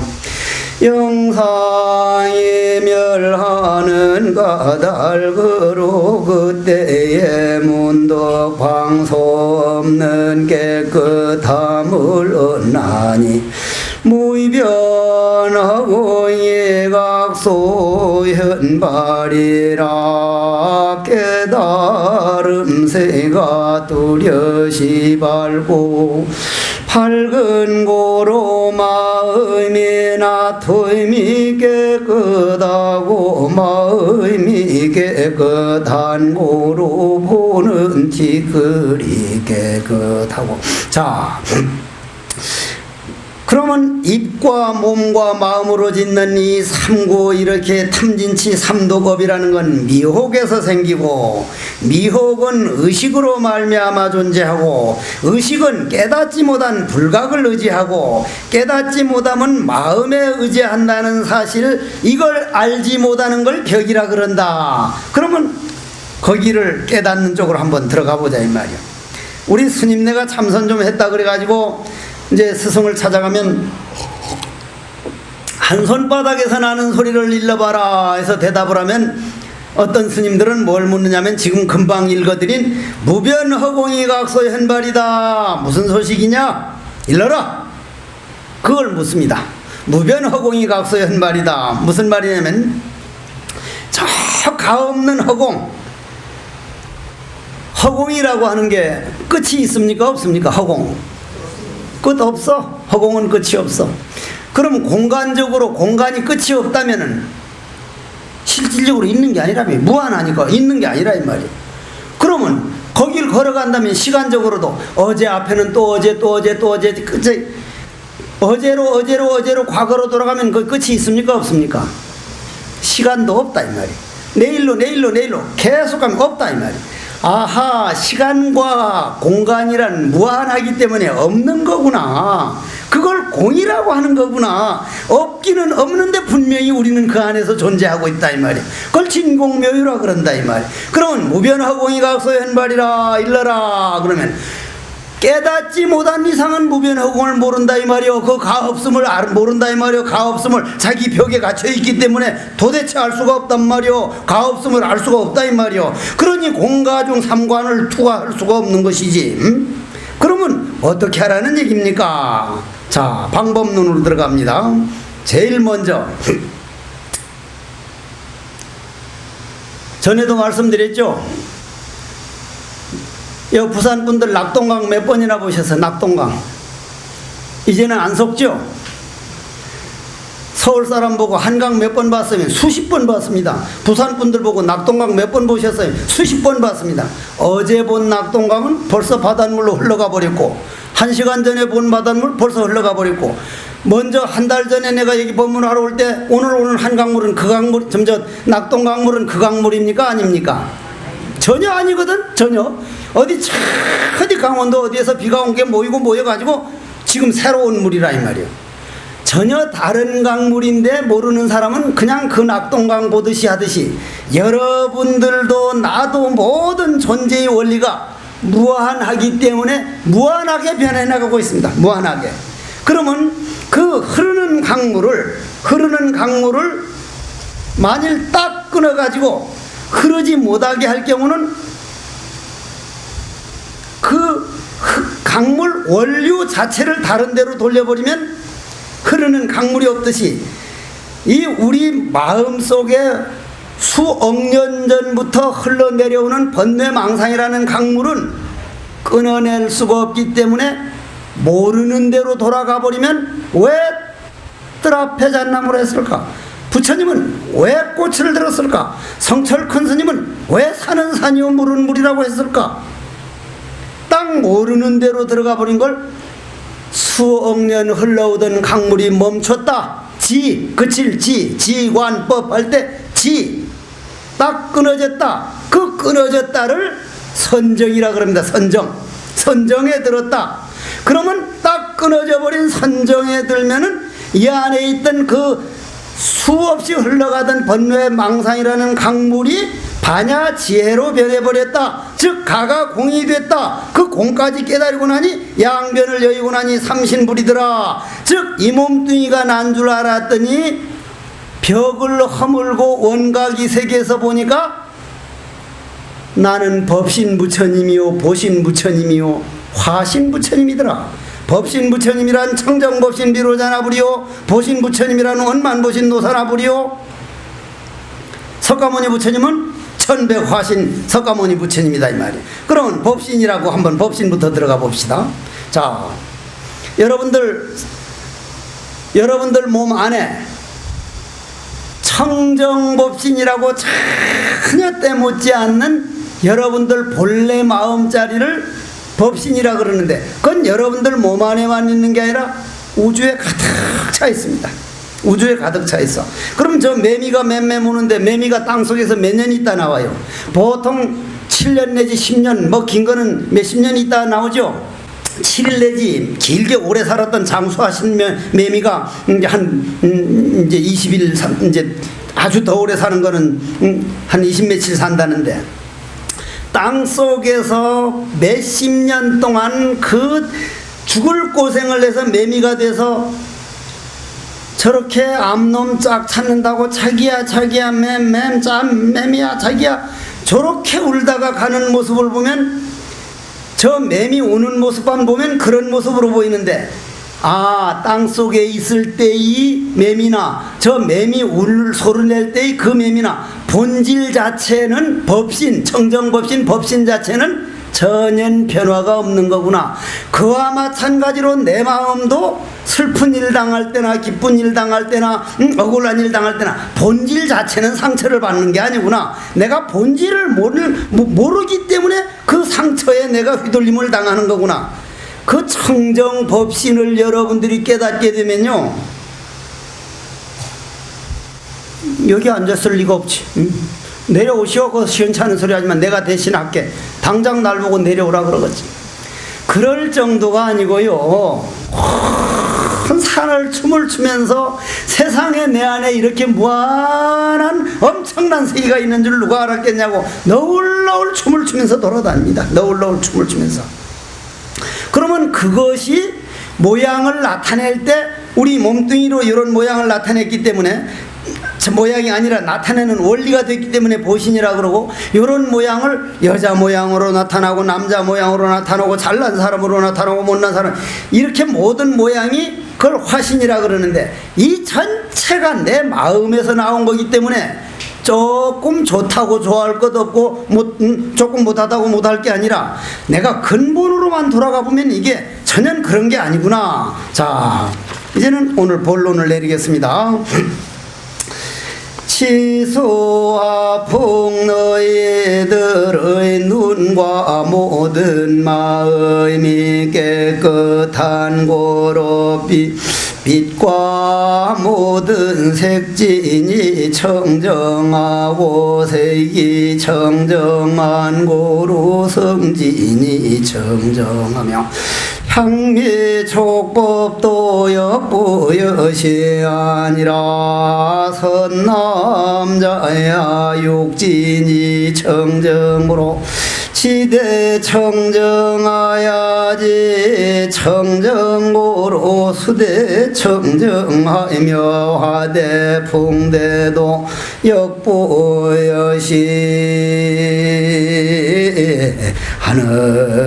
A: 영상이 멸하는 까닭으로 그때에 문득 방소 없는 깨끗함을 얻나니 무변하고 예각소 현발이라 깨달음새가 뚜렷이 밝고 밝은 고로 마음이나 틈이 깨끗하고 마음이 깨끗한 고로 보는 티끌이 깨끗하고. 자 그러면 입과 몸과 마음으로 짓는 이 삼고 이렇게 탐진치 삼도겁이라는 건 미혹에서 생기고 미혹은 의식으로 말미암아 존재하고 의식은 깨닫지 못한 불각을 의지하고 깨닫지 못하면 마음에 의지한다는 사실 이걸 알지 못하는 걸 벽이라 그런다. 그러면 거기를 깨닫는 쪽으로 한번 들어가 보자 이 말이야. 우리 스님네가 참선 좀 했다 그래가지고 이제 스승을 찾아가면 한 손바닥에서 나는 소리를 일러봐라 해서 대답을 하면 어떤 스님들은 뭘 묻느냐면 지금 금방 읽어드린 무변허공이 각소 현발이다. 무슨 소식이냐? 일러라. 그걸 묻습니다. 무변허공이 각소 현발이다. 무슨 말이냐면 저 가없는 허공, 허공이라고 하는 게 끝이 있습니까? 없습니까? 허공 끝 없어. 허공은 끝이 없어. 그럼 공간적으로 공간이 끝이 없다면은 실질적으로 있는 게 아니라며. 무한하니까 있는 게 아니라 이 말이야. 그러면 거길 걸어간다면 시간적으로도 어제 앞에는 또 어제 또 어제 또 어제 끝에 어제로 과거로 돌아가면 그 끝이 있습니까? 없습니까? 시간도 없다 이 말이에요. 내일로 계속 가면 없다 이 말이에요. 아하, 시간과 공간이란 무한하기 때문에 없는 거구나. 그걸 공이라고 하는 거구나. 없기는 없는데 분명히 우리는 그 안에서 존재하고 있다 이 말이에요. 그걸 진공묘유라 그런다 이 말이에요. 그러면 무변허공이 각소현발이라 일러라 그러면 깨닫지 못한 이상은 무변허공을 모른다 이 말이요. 그 가없음을 모른다 이 말이요. 가없음을 자기 벽에 갇혀있기 때문에 도대체 알 수가 없단 말이요. 가없음을 알 수가 없다 이 말이요. 그러니 공가중 삼관을 투과할 수가 없는 것이지. 그러면 어떻게 하라는 얘기입니까? 자, 방법론으로 들어갑니다. 제일 먼저 전에도 말씀드렸죠. 여 부산 분들 낙동강 몇 번이나 보셨어요? 낙동강 이제는 안 속죠? 서울 사람 보고 한강 몇 번 봤으면 수십 번 봤습니다. 부산 분들 보고 낙동강 몇 번 보셨어요? 수십 번 봤습니다. 어제 본 낙동강은 벌써 바닷물로 흘러가 버렸고 1시간 전에 본 바닷물 벌써 흘러가 버렸고 먼저 한 달 전에 내가 여기 법문하러 올 때 오늘 한강물은 그 강물, 낙동강물은 그 강물입니까? 아닙니까? 전혀 아니거든. 전혀. 어디 강원도 어디에서 비가 온 게 모여가지고 지금 새로운 물이라 이 말이에요. 전혀 다른 강물인데 모르는 사람은 그냥 그 낙동강 보듯이 하듯이 여러분들도 나도 모든 존재의 원리가 무한하기 때문에 무한하게 변해나가고 있습니다. 무한하게. 그러면 그 흐르는 강물을 만일 딱 끊어가지고 흐르지 못하게 할 경우는 그 강물 원류 자체를 다른 데로 돌려버리면 흐르는 강물이 없듯이 이 우리 마음속에 수억 년 전부터 흘러내려오는 번뇌망상이라는 강물은 끊어낼 수가 없기 때문에 모르는 대로 돌아가 버리면 왜 뜰 앞에 잣나무를 했을까? 부처님은 왜 꽃을 들었을까? 성철 큰 스님은 왜 사는 산이요 물은 물이라고 했을까? 딱 모르는 대로 들어가 버린 걸 수억 년 흘러오던 강물이 멈췄다. 그칠 지관법 할 때 딱 끊어졌다. 그 끊어졌다를 선정이라 그럽니다. 선정에 들었다. 그러면 딱 끊어져 버린 선정에 들면은 이 안에 있던 그 수없이 흘러가던 번뇌망상이라는 강물이 반야 지혜로 변해버렸다. 즉 가가 공이 됐다. 그 공까지 깨달고 나니 양변을 여의고 나니 삼신불이더라. 즉 이 몸뚱이가 난 줄 알았더니 벽을 허물고 원각이 세계에서 보니까 나는 법신부처님이요 보신부처님이요 화신부처님이더라. 법신부처님이란 청정법신 비로자나부리요 보신부처님이란 원만보신 노사나부리요 석가모니 부처님은 천백화신 석가모니 부처님이다 이 말이에요. 그러면 법신이라고 한번 법신부터 들어가 봅시다. 자, 여러분들 몸 안에 청정법신이라고 전혀 때묻지 않는 여러분들 본래 마음자리를 법신이라 그러는데 그건 여러분들 몸 안에만 있는 게 아니라 우주에 가득 차 있습니다. 우주에 가득 차 있어. 그럼 저 매미가 맴매 무는데 매미가 땅속에서 몇 년 있다 나와요? 보통 7년 내지 10년, 뭐 긴 거는 몇십 년 있다 나오죠? 7일 내지 길게 오래 살았던 장수하신 매미가 이제 20일, 이제 아주 더 오래 사는 거는 한 20 며칠 산다는데 땅 속에서 몇십 년 동안 그 죽을 고생을 해서 매미가 돼서 저렇게 암놈 짝 찾는다고 자기야 매미야 자기야 저렇게 울다가 가는 모습을 보면 저 매미 우는 모습만 보면 그런 모습으로 보이는데 땅속에 있을 때의 매미나 저 매미 소리 낼 때의 그 매미나 본질 자체는 법신, 청정법신 법신 자체는 전혀 변화가 없는 거구나. 그와 마찬가지로 내 마음도 슬픈 일 당할 때나 기쁜 일 당할 때나 억울한 일 당할 때나 본질 자체는 상처를 받는 게 아니구나. 내가 본질을 모르기 때문에 그 상처에 내가 휘둘림을 당하는 거구나. 그 청정법신을 여러분들이 깨닫게 되면요, 여기 앉았을 리가 없지. 내려오시오. 그 시원찮은 소리 하지만 내가 대신할게. 당장 날 보고 내려오라 그러겠지. 그럴 정도가 아니고요, 큰 산을 춤을 추면서 세상에 내 안에 이렇게 무한한 엄청난 세계가 있는 줄 누가 알았겠냐고 너울너울 춤을 추면서 돌아다닙니다. 너울너울 춤을 추면서. 그러면 그것이 모양을 나타낼 때 우리 몸뚱이로 이런 모양을 나타냈기 때문에, 저 모양이 아니라 나타내는 원리가 됐기 때문에 보신이라 그러고, 이런 모양을 여자 모양으로 나타나고 남자 모양으로 나타나고 잘난 사람으로 나타나고 못난 사람, 이렇게 모든 모양이 그걸 화신이라 그러는데, 이 전체가 내 마음에서 나온 거기 때문에 조금 좋다고 좋아할 것 없고 조금 못하다고 못할 게 아니라 내가 근본으로만 돌아가 보면 이게 전혀 그런 게 아니구나. 자, 이제는 오늘 본론을 내리겠습니다. 치수와 풍너희들의 눈과 모든 마음이 깨끗한 고로 빛과 모든 색진이 청정하고 색이 청정한 고로 성진이 청정하며 향미 촉법도 역부여시 아니라 선남자야 육진이 청정으로 지대 청정하야지 청정고로 수대 청정하며 화대 풍대도 역부여시 하느니라.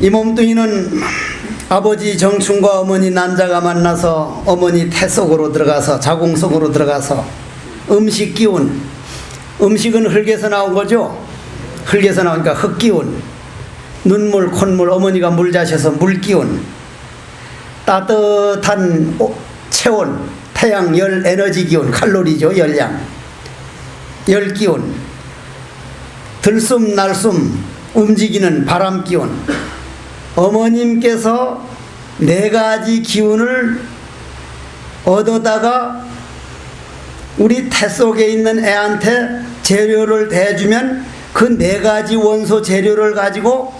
A: 이 몸뚱이는 아버지 정충과 어머니 난자가 만나서 어머니 태 속으로 들어가서 자궁 속으로 들어가서 음식 기운, 음식은 흙에서 나온 거죠. 흙에서 나오니까 흙 기운, 눈물, 콧물, 어머니가 물 자셔서 물 기운, 따뜻한 체온, 태양 열 에너지 기운, 칼로리죠, 열량, 열 기운, 들숨 날숨 움직이는 바람 기운. 어머님께서 네 가지 기운을 얻어다가 우리 태 속에 있는 애한테 재료를 대주면 그 네 가지 원소 재료를 가지고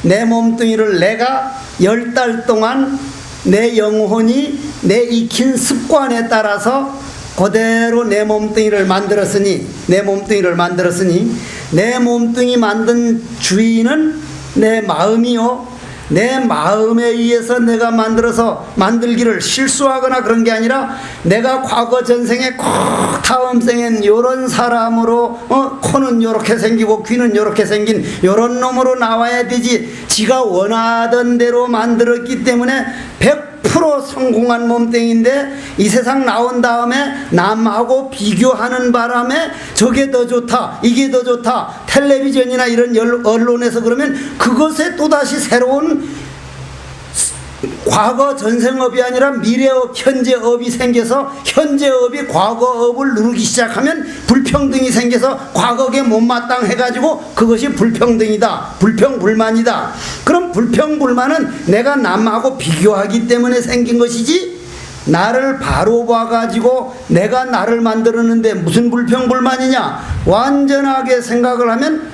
A: 내 몸뚱이를 내가 10달 동안 내 영혼이 내 익힌 습관에 따라서 그대로 내 몸뚱이를 만들었으니 내 몸뚱이 만든 주인은 내 마음이요, 내 마음에 의해서 내가 만들기를 실수하거나 그런 게 아니라 내가 과거 전생에 꼭 다음 생엔 요런 사람으로 코는 요렇게 생기고 귀는 요렇게 생긴 요런 놈으로 나와야 되지, 지가 원하던 대로 만들었기 때문에 100% 성공한 몸뚱이인데 이 세상 나온 다음에 남하고 비교하는 바람에 저게 더 좋다 이게 더 좋다 텔레비전이나 이런 언론에서 그러면 그것에 또다시 새로운 과거 전생업이 아니라 미래업 현재업이 생겨서 현재업이 과거업을 누르기 시작하면 불평등이 생겨서 과거에 못마땅해가지고 그것이 불평등이다, 불평불만이다. 그럼 불평불만은 내가 남하고 비교하기 때문에 생긴 것이지, 나를 바로 봐가지고 내가 나를 만들었는데 무슨 불평불만이냐. 완전하게 생각을 하면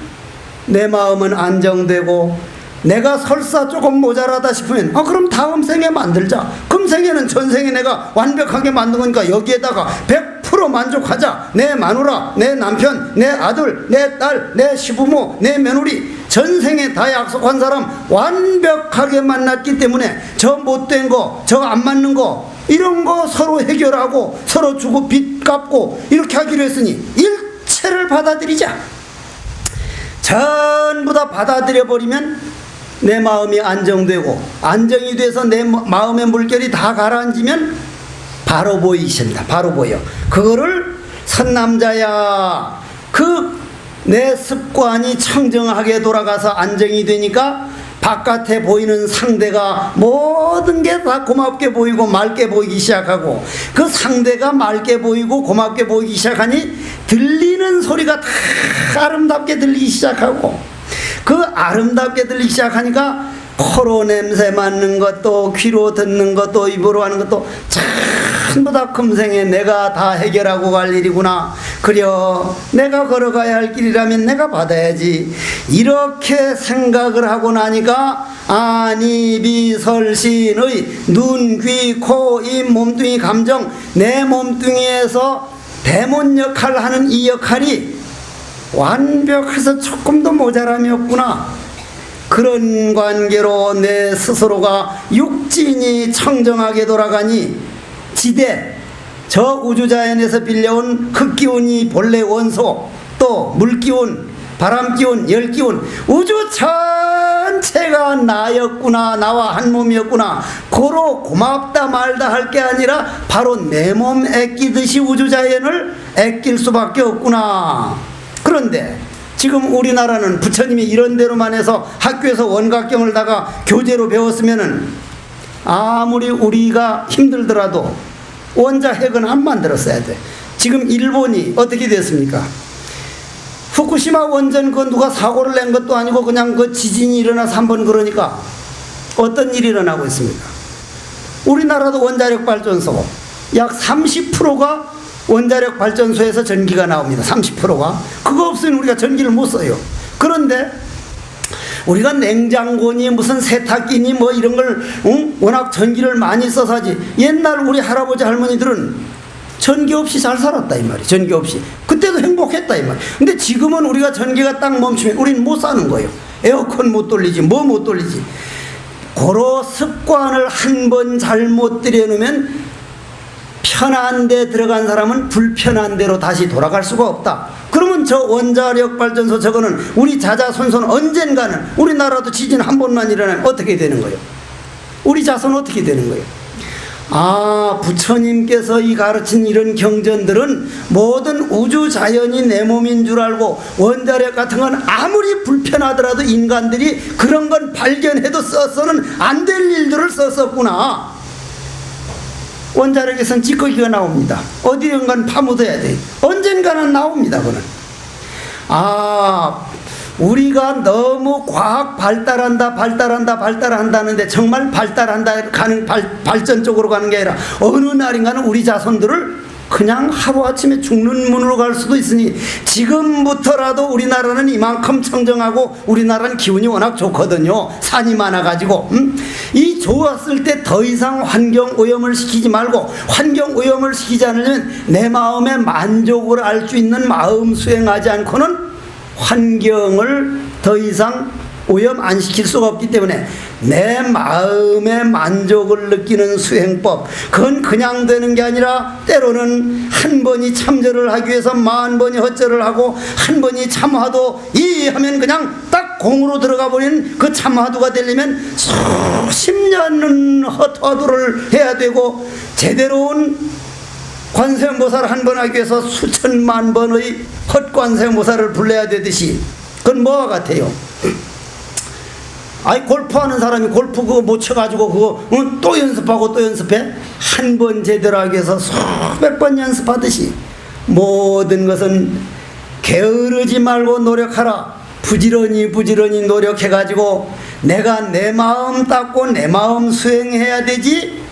A: 내 마음은 안정되고, 내가 설사 조금 모자라다 싶으면 그럼 다음 생에 만들자. 금생에는 전생에 내가 완벽하게 만든 거니까 여기에다가 100% 만족하자. 내 마누라, 내 남편, 내 아들, 내 딸, 내 시부모, 내 며느리 전생에 다 약속한 사람 완벽하게 만났기 때문에 저 못된 거, 저 안 맞는 거 이런 거 서로 해결하고 서로 주고 빚 갚고 이렇게 하기로 했으니 일체를 받아들이자. 전부 다 받아들여 버리면 내 마음이 안정되고, 안정이 돼서 내 마음의 물결이 다 가라앉으면 바로 보이신다. 바로 보여. 그거를 큰 남자야. 그 내 습관이 청정하게 돌아가서 안정이 되니까 바깥에 보이는 상대가 모든 게 다 고맙게 보이고 맑게 보이기 시작하고, 그 상대가 맑게 보이고 고맙게 보이기 시작하니 들리는 소리가 다 아름답게 들리기 시작하고, 그 아름답게 들리기 시작하니까 코로 냄새 맡는 것도 귀로 듣는 것도 입으로 하는 것도 전부 다 금생에 내가 다 해결하고 갈 일이구나. 그려 내가 걸어가야 할 길이라면 내가 받아야지. 이렇게 생각을 하고 나니까 안이비설신의 눈, 귀, 코, 입, 몸뚱이, 감정, 내 몸뚱이에서 대문 역할을 하는 이 역할이 완벽해서 조금도 모자람이 없구나. 그런 관계로 내 스스로가 육진이 청정하게 돌아가니 지대, 저 우주자연에서 빌려온 흙기운이 본래 원소, 또 물기운, 바람기운, 열기운, 우주 전체가 나였구나, 나와 한 몸이었구나. 고로 고맙다 말다 할 게 아니라 바로 내 몸 애끼듯이 우주자연을 애낄 수밖에 없구나. 그런데 지금 우리나라는 부처님이 이런 대로만 해서 학교에서 원각경을 다가 교재로 배웠으면은 아무리 우리가 힘들더라도 원자핵은 안 만들었어야 돼. 지금 일본이 어떻게 됐습니까? 후쿠시마 원전 그 누가 사고를 낸 것도 아니고 그냥 그 지진이 일어나서 한번 그러니까 어떤 일이 일어나고 있습니까? 우리나라도 원자력 발전소 약 30%가 원자력 발전소에서 전기가 나옵니다. 30%가. 그거 없으면 우리가 전기를 못 써요. 그런데 우리가 냉장고니 무슨 세탁기니 뭐 이런 걸 워낙 전기를 많이 써서 하지. 옛날 우리 할아버지 할머니들은 전기 없이 잘 살았다 이 말이에요. 전기 없이. 그때도 행복했다 이 말이에요. 근데 지금은 우리가 전기가 딱 멈추면 우리는 못 사는 거예요. 에어컨 못 돌리지, 뭐 못 돌리지. 그런 습관을 한 번 잘못 들여놓으면 편한 데 들어간 사람은 불편한 데로 다시 돌아갈 수가 없다. 그러면 저 원자력 발전소 저거는 우리 자자손손 언젠가는, 우리나라도 지진 한 번만 일어나면 어떻게 되는 거예요? 우리 자손 어떻게 되는 거예요? 아, 부처님께서 이 가르친 이런 경전들은 모든 우주 자연이 내 몸인 줄 알고, 원자력 같은 건 아무리 불편하더라도 인간들이 그런 건 발견해도 써서는 안 될 일들을 썼었구나. 원자력에선 찌꺼기가 나옵니다. 어디론가 파묻어야 돼. 언젠가는 나옵니다. 그는. 아, 우리가 너무 과학 발달한다는데 정말 발달한다 가는 발전 쪽으로 가는 게 아니라 어느 날인가는 우리 자손들을 그냥 하루아침에 죽는 문으로 갈 수도 있으니 지금부터라도 우리나라는 이만큼 청정하고, 우리나라는 기운이 워낙 좋거든요. 산이 많아가지고 이 좋았을 때 더 이상 환경 오염을 시키지 말고, 환경 오염을 시키지 않으면 내 마음의 만족을 알 수 있는 마음 수행하지 않고는 환경을 더 이상 오염 안 시킬 수가 없기 때문에 내 마음의 만족을 느끼는 수행법, 그건 그냥 되는 게 아니라 때로는 한 번이 참절을 하기 위해서 10,000번이 헛절을 하고, 한 번이 참화도 이 하면 그냥 딱 공으로 들어가 버린 그 참화도가 되려면 수십 년은 헛화도를 해야 되고, 제대로 온 관세음보살을 한 번 하기 위해서 수천만 번의 헛관세음보살을 불러야 되듯이, 그건 뭐와 같아요? 아이, 골프하는 사람이 골프 그거 못 쳐가지고 그거 또 연습하고 또 연습해? 한 번 제대로 하기 위해서 수백 번 연습하듯이 모든 것은 게으르지 말고 노력하라. 부지런히 노력해가지고 내가 내 마음 닦고 내 마음 수행해야 되지.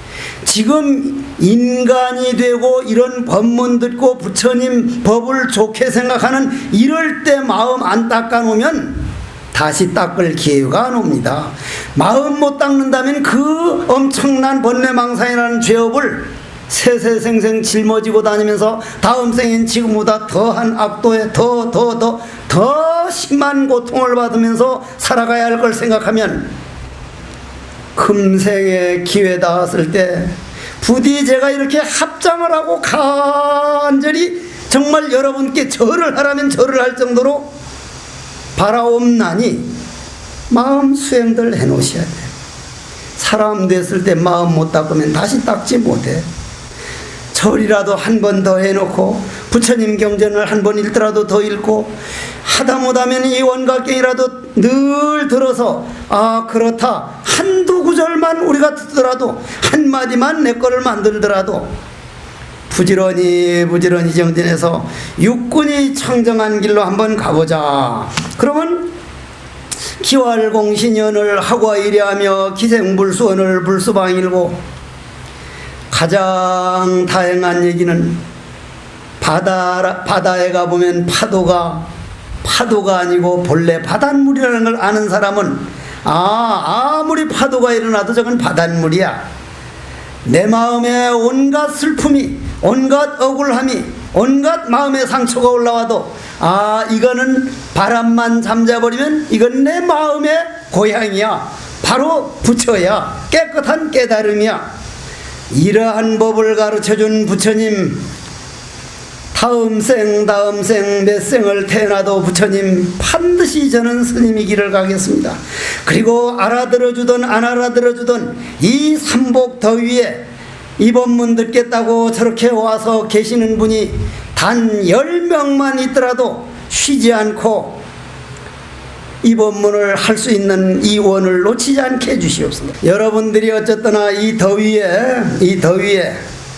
A: 지금 인간이 되고 이런 법문 듣고 부처님 법을 좋게 생각하는 이럴 때 마음 안 닦아놓으면 다시 닦을 기회가 안 옵니다. 마음 못 닦는다면 그 엄청난 번뇌망상이라는 죄업을 세세생생 짊어지고 다니면서 다음 생엔 지금보다 더한 악도에 더 심한 고통을 받으면서 살아가야 할 걸 생각하면 금생의 기회 닿았을 때 부디 제가 이렇게 합장을 하고 간절히 정말 여러분께 절을 하라면 절을 할 정도로 바라옵나니 마음 수행들 해놓으셔야 돼. 사람 됐을 때 마음 못 닦으면 다시 닦지 못해. 절이라도 한 번 더 해놓고 부처님 경전을 한 번 읽더라도 더 읽고 하다 못하면 이 원각경이라도 늘 들어서 아 그렇다 한두 구절만 우리가 듣더라도 한마디만 내 거를 만들더라도 부지런히 정진해서 육군이 청정한 길로 한번 가보자. 그러면 기활공신연을 하고 이래하며 기생불수언을 불수방일고 가장 다행한 얘기는 바다에 가보면 파도가 아니고 본래 바닷물이라는 걸 아는 사람은 아무리 파도가 일어나도 저건 바닷물이야. 내 마음에 온갖 슬픔이 온갖 억울함이 온갖 마음의 상처가 올라와도 이거는 바람만 잠자버리면 이건 내 마음의 고향이야. 바로 부처야. 깨끗한 깨달음이야. 이러한 법을 가르쳐준 부처님, 다음 생 몇 생을 태어나도 부처님 반드시 저는 스님이 길을 가겠습니다. 그리고 알아들어주던 안 알아들어주던 이 삼복 더위에 이 법문 듣겠다고 저렇게 와서 계시는 분이 단 10명만 있더라도 쉬지 않고 이 법문을 할 수 있는 이 원을 놓치지 않게 해주시옵소서. 여러분들이 어쨌거나 이 더위에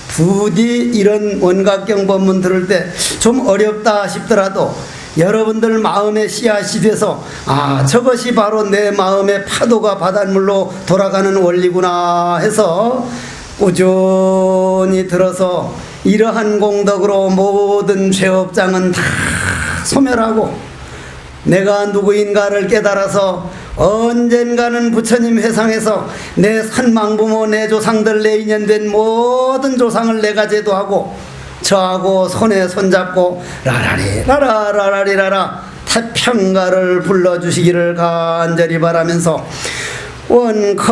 A: 부디 이런 원각경 법문 들을 때 좀 어렵다 싶더라도 여러분들 마음의 씨앗이 돼서 저것이 바로 내 마음의 파도가 바닷물로 돌아가는 원리구나 해서 꾸준히 들어서 이러한 공덕으로 모든 죄업장은 다 소멸하고 내가 누구인가를 깨달아서 언젠가는 부처님 회상에서 내 산망부모 내 조상들 내 인연된 모든 조상을 내가 제도하고 저하고 손에 손잡고 라라리라라 태평가를 불러주시기를 간절히 바라면서 원컨대는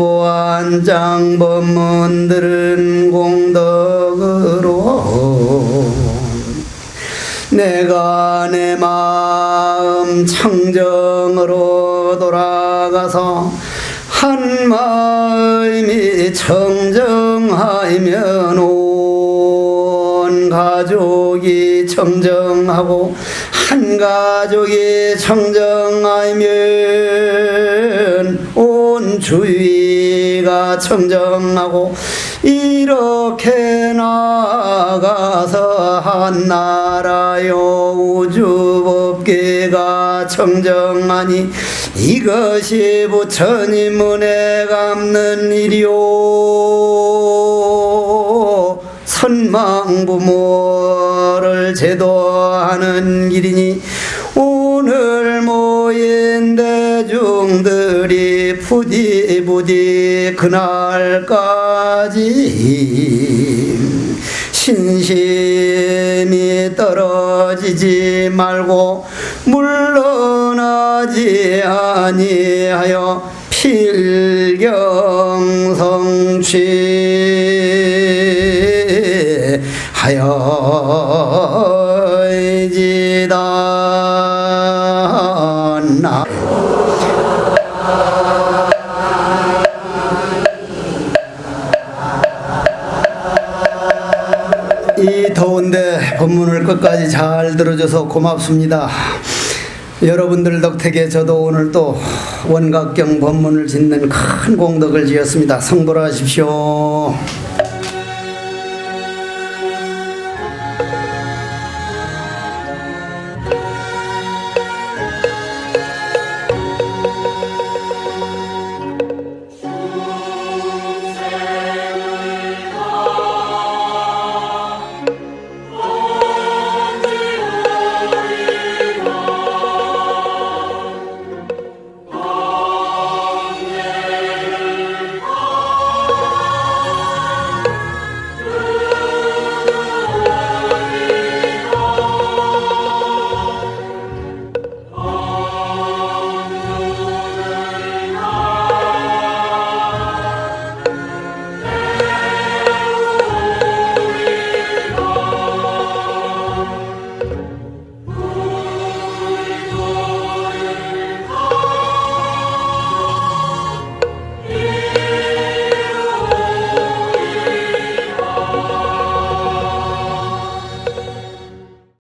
A: 원각경보안장 법문들은 공덕으로 내가 내 마음 청정으로 돌아가서 한 마음이 청정하면 온 가족이 청정하고 한 가족이 청정하면 온 주위가 청정하고 이렇게 나아가서 한나라요 우주법계가 청정하니 이것이 부처님 은혜 갚는 일이요 선망부모를 제도하는 길이니 오늘 모인 대중들이 부디 그날까지 신심이 떨어지지 말고 물러나지 아니하여 필경성취하여지다. 이 더운데 법문을 끝까지 잘 들어줘서 고맙습니다. 여러분들 덕택에 저도 오늘 또 원각경 법문을 짓는 큰 공덕을 지었습니다. 성불하십시오.